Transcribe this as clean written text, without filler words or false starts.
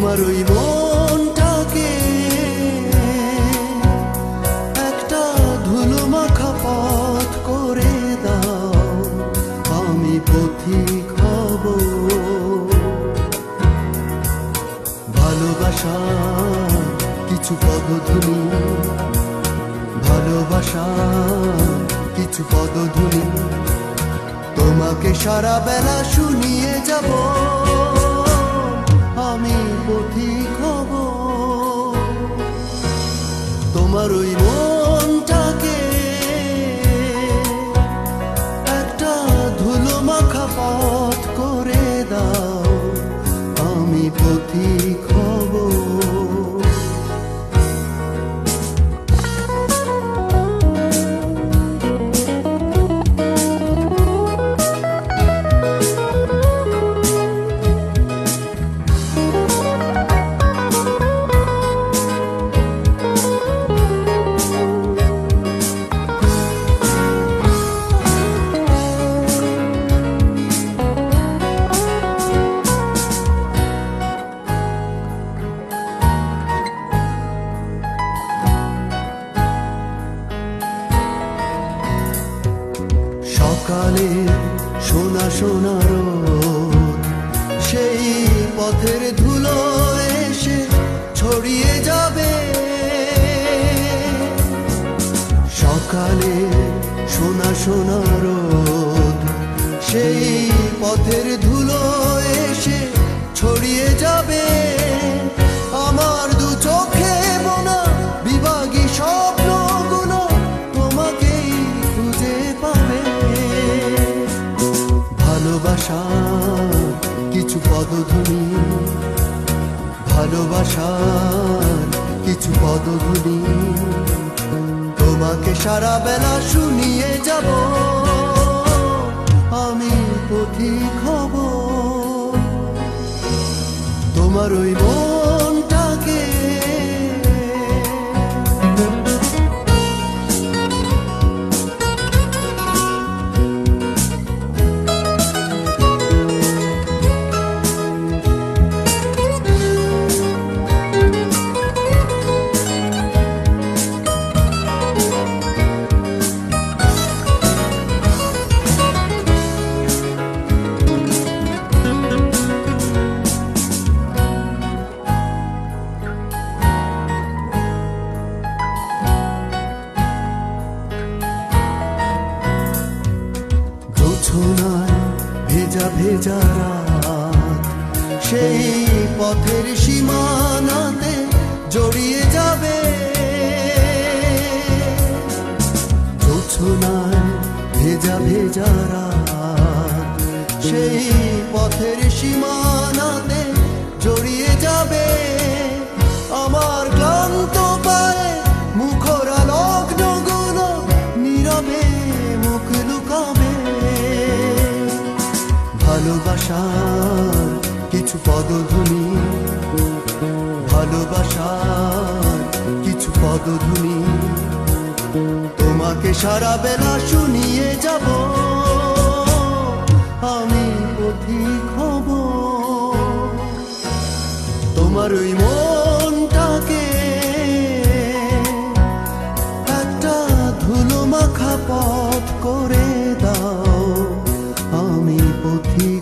তোমার ওই মনটাকে একটা ধুলো মাখা পথ করে দাও, আমি পথিক হব। ভালোবাসা কিছু পদধূলি, ভালোবাসা কিছু পদধূলি, তোমাকে সারা বেলা শুনিয়ে যাব, আমি পথিক হব। তোমার ওই মনটাকে একটা ধুলো মাখা পথ করে দাও, আমি পথিক হব। সকালে সোনা সোনা রোদ সেই পথের ধুলো এসে ছড়িয়ে যাবে। সকালে সোনা সোনা রোদ সেই পথের ধুলো এসে ছড়িয়ে যাবে। আমার দু চোখে বোনা বিভাগী স্বপ্নগুলো তোমাকেই খুঁজে পাবে। ভালোবাসার কিছু পদধূলি, ভালোবাসার কিছু পদধূলি, তোমাকে সারা বেলা শুনিয়ে যাব, আমি পথিক হব। তোমার ওই মনটাকে জোছনায় ভেজা ভেজা রাত সেই পথের সীমানাতে জড়িয়ে যাবে। জোছনায় ভেজা ভেজা রাত সেই পথের সীমানাতে জড়িয়ে যাবে। আমার ক্লান্ত পায়ে মুখরা লগ্নগুলো নীরবে মুখ লুকাবে। ভালোবাসার কিছু পদধূলি, ভালোবাসার কিছু পদধূলি, তোমাকে সারা বেলা শুনিয়ে যাব, আমি পথিক হব। তোমার ওই মনটাকে একটা ধুলো মাখা পথ করে দাও, আমি পথিক